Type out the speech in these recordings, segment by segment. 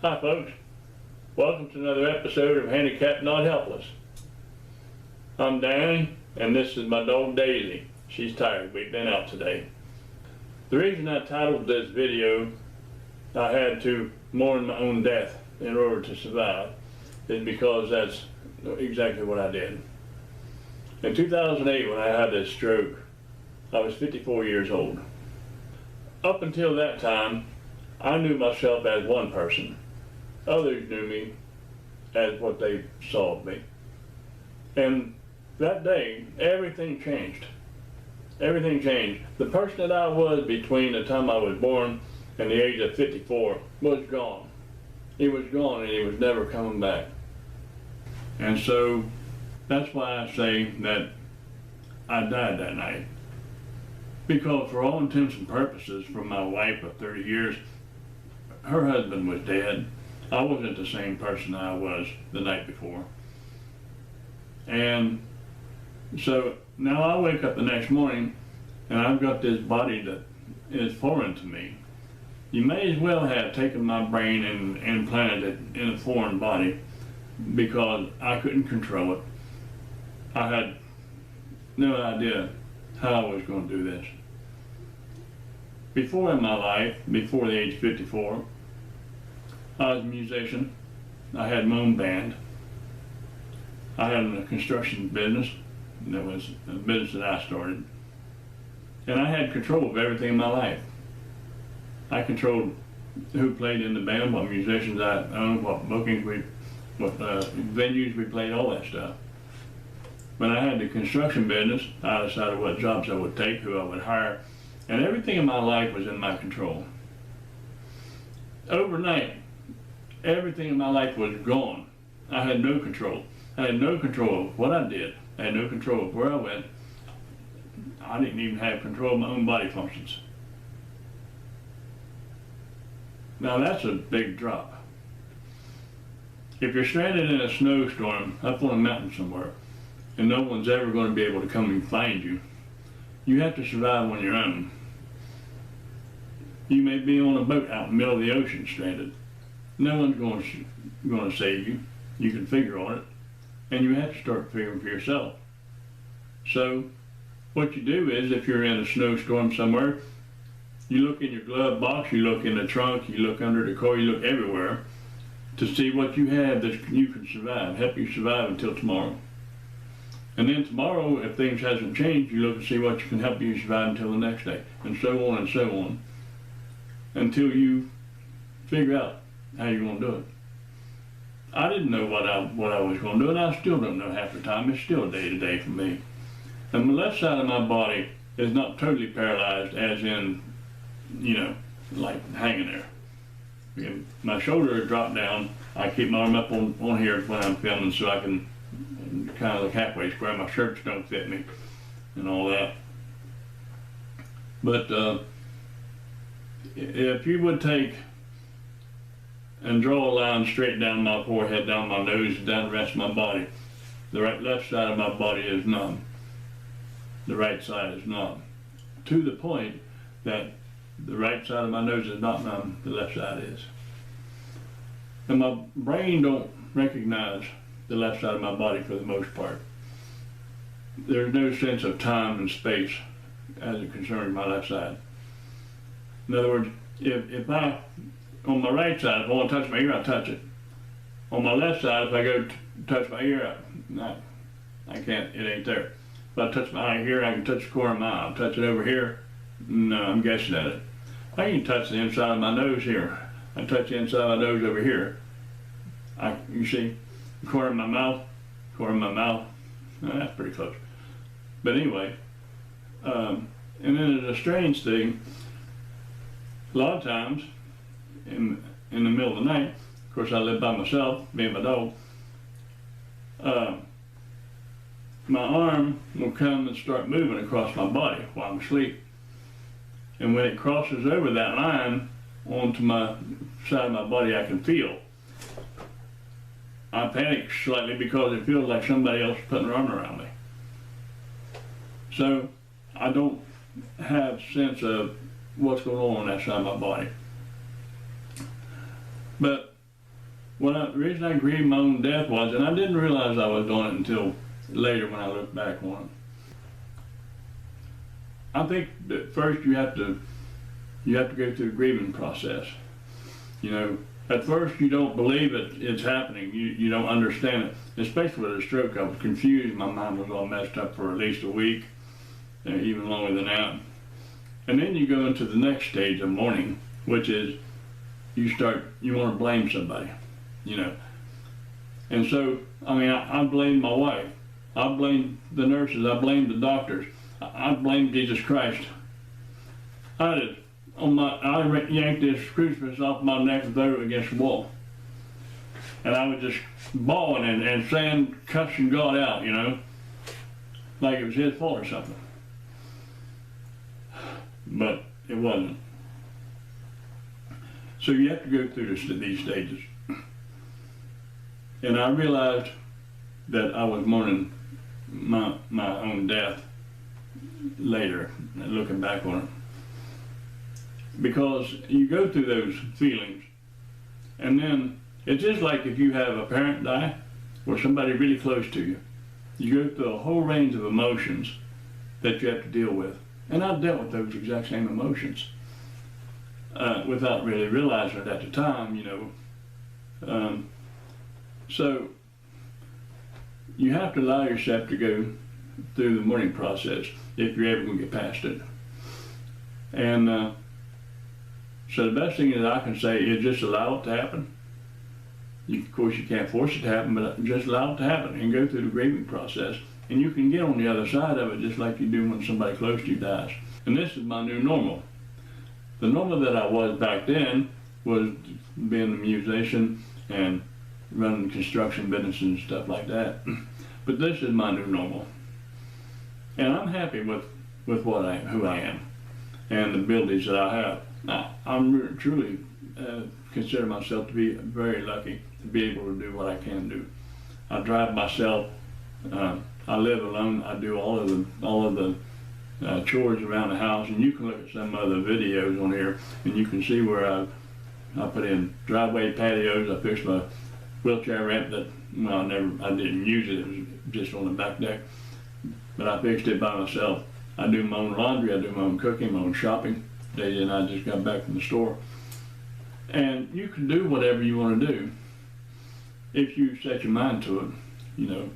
Hi folks, welcome to another episode of Handicap Not Helpless. I'm Danny and this is my dog Daisy. She's tired, we've been out today. The reason I titled this video, I had to mourn my own death in order to survive, is because that's exactly what I did. In 2008 when I had this stroke, I was 54 years old. Up until that time, I knew myself as one person. Others knew me as what they saw of me. And that day, everything changed. Everything changed. The person that I was between the time I was born and the age of 54 was gone. He was gone and he was never coming back. And so that's why I say that I died that night. Because for all intents and purposes, for my wife of 30 years, her husband was dead. I wasn't the same person I was the night before. And so now I wake up the next morning and I've got this body that is foreign to me. You may as well have taken my brain and implanted it in a foreign body because I couldn't control it. I had no idea how I was going to do this. Before in my life, before the age of 54, I was a musician. I had my own band. I had a construction business. That was a business that I started. And I had control of everything in my life. I controlled who played in the band, what musicians I owned, what bookings what venues we played, all that stuff. When I had the construction business, I decided what jobs I would take, who I would hire, and everything in my life was in my control. Overnight, everything in my life was gone. I had no control. I had no control of what I did. I had no control of where I went. I didn't even have control of my own body functions. Now that's a big drop. If you're stranded in a snowstorm up on a mountain somewhere, and no one's ever going to be able to come and find you, you have to survive on your own. You may be on a boat out in the middle of the ocean stranded. No one's going to save you. You can figure on it, and you have to start figuring for yourself. So what you do is, if you're in a snowstorm somewhere, you look in your glove box, you look in the trunk, you look under the car, you look everywhere to see what you have that you can survive, help you survive until tomorrow. And then tomorrow, if things hasn't changed, you look and see what you can help you survive until the next day, and so on, until you figure out how you're going to do it. I didn't know what I was going to do, and I still don't know half the time. It's still day to day for me. And the left side of my body is not totally paralyzed, as in, like hanging there. My shoulder is dropped down. I keep my arm up on here when I'm filming so I can kind of look halfway square. My shirts don't fit me and all that. But if you would take and draw a line straight down my forehead, down my nose, down the rest of my body, the left side of my body is numb. The right side is numb. To the point that the right side of my nose is not numb, the left side is. And my brain don't recognize the left side of my body for the most part. There's no sense of time and space as it concerns my left side. In other words, if I, on my right side, if I want to touch my ear, I touch it. On my left side, if I go to touch my ear, I can't, it ain't there. If I touch my eye here, I can touch the corner of my eye. I'll touch it over here, no, I'm guessing at it. I can touch the inside of my nose here. I touch the inside of my nose over here. You see, the corner of my mouth, that's pretty close. But anyway, and then there's a strange thing. A lot of times, in the middle of the night, of course I live by myself, me and my dog, my arm will come and start moving across my body while I'm asleep. And when it crosses over that line onto my side of my body, I can feel. I panic slightly because it feels like somebody else is putting their arm around me. So I don't have sense of what's going on that side of my body. But Well, the reason I grieved my own death was, and I didn't realize I was doing it until later when I looked back on it. I think that first you have to go through the grieving process. You know, at first you don't believe it's happening. You don't understand it. Especially with a stroke, I was confused. My mind was all messed up for at least a week, even longer than that. And then you go into the next stage of mourning, which is you want to blame somebody, you know. And so, I mean, I blamed my wife. I blamed the nurses. I blamed the doctors. I blamed Jesus Christ. I yanked this crucifix off my neck and threw it against the wall. And I was just bawling and saying, cussing God out, you know, like it was his fault or something. But it wasn't. So you have to go through these stages. And I realized that I was mourning my own death later, looking back on it. Because you go through those feelings, and then it's just like if you have a parent die or somebody really close to you. You go through a whole range of emotions that you have to deal with. And I dealt with those exact same emotions without really realizing it at the time, you know. So you have to allow yourself to go through the mourning process if you're ever going to get past it. And so the best thing that I can say is just allow it to happen. Of course, you can't force it to happen, but just allow it to happen and go through the grieving process. And you can get on the other side of it just like you do when somebody close to you dies. And this is my new normal. The normal that I was back then was being a musician and running construction business and stuff like that. But this is my new normal. And I'm happy with who I am and the abilities that I have. I'm truly consider myself to be very lucky to be able to do what I can do. I drive myself. I live alone. I do all of the chores around the house, and you can look at some of the videos on here, and you can see where I put in driveway patios. I fixed my wheelchair ramp that I didn't use it. It was just on the back deck, but I fixed it by myself. I do my own laundry. I do my own cooking, my own shopping. Daisy and I just got back from the store, and you can do whatever you want to do if you set your mind to it, you know.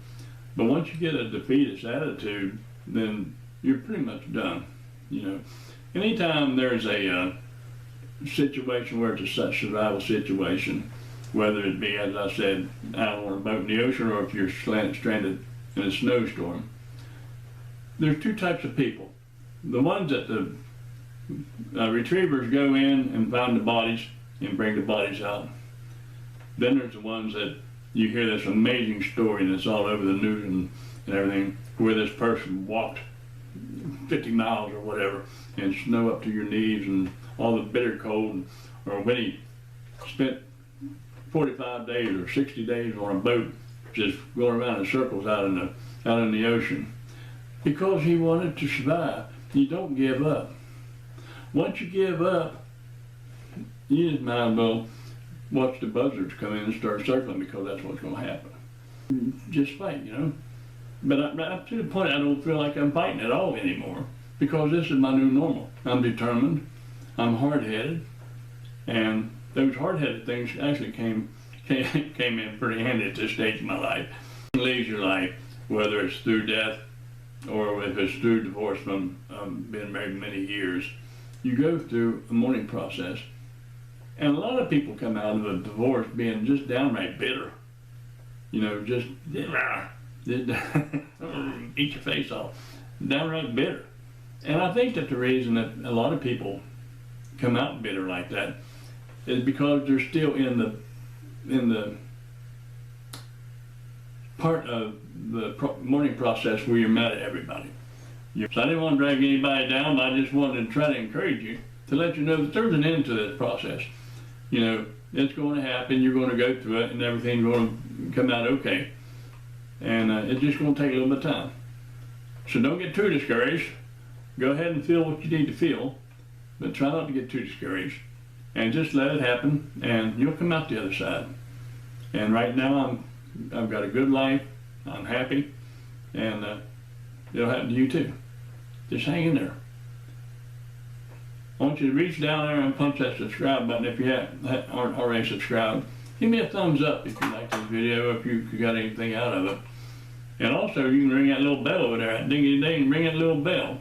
But once you get a defeatist attitude, then you're pretty much done, you know. Anytime there's a situation where it's a survival situation, whether it be, as I said, out on a boat in the ocean or if you're stranded in a snowstorm, there's two types of people. The ones that the retrievers go in and find the bodies and bring the bodies out. Then there's the ones that you hear this amazing story and it's all over the news and everything, where this person walked 50 miles or whatever in snow up to your knees and all the bitter cold, or when he spent 45 days or 60 days on a boat just going around in circles out in the ocean because he wanted to survive. You don't give up. Once you give up, you just might as well watch the buzzards come in and start circling, because that's what's going to happen. Just fight, you know. But up to the point I don't feel like I'm fighting at all anymore, because this is my new normal. I'm determined, I'm hard-headed, and those hard-headed things actually came in pretty handy at this stage of my life. Leisure life, whether it's through death or if it's through divorce from being married many years, you go through a mourning process. And a lot of people come out of a divorce being just downright bitter. You know, just eat your face off. Downright bitter. And I think that the reason that a lot of people come out bitter like that is because they're still in the part of the mourning process where you're mad at everybody. So I didn't want to drag anybody down, but I just wanted to try to encourage you to let you know that there's an end to this process. You know, it's going to happen, you're going to go through it, and everything's going to come out okay. And it's just going to take a little bit of time. So don't get too discouraged. Go ahead and feel what you need to feel, but try not to get too discouraged. And just let it happen, and you'll come out the other side. And right now I've got a good life. I'm happy, and it'll happen to you too. Just hang in there. I want you to reach down there and punch that subscribe button if you aren't already subscribed. Give me a thumbs up if you like this video, if you got anything out of it. And also, you can ring that little bell over there, dingity ding, ring that little bell.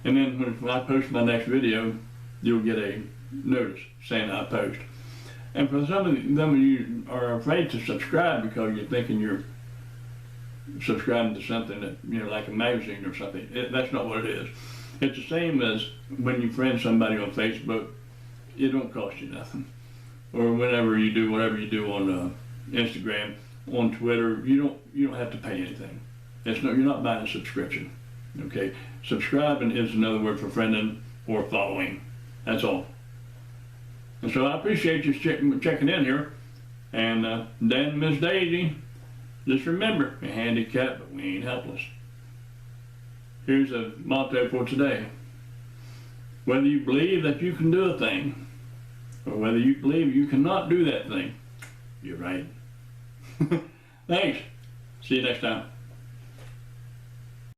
And then when I post my next video, you'll get a notice saying I post. And for some of you are afraid to subscribe because you're thinking you're subscribing to something that, like a magazine or something. That's not what it is. It's the same as when you friend somebody on Facebook. It don't cost you nothing. Or whenever you do whatever you do on Instagram, on Twitter, you don't have to pay anything. You're not buying a subscription. Okay, subscribing is another word for friending or following. That's all. And so I appreciate you checking in here. And Dan and Miss Daisy, just remember, we're handicapped, but we ain't helpless. Here's a motto for today. Whether you believe that you can do a thing, or whether you believe you cannot do that thing, you're right. Thanks. See you next time.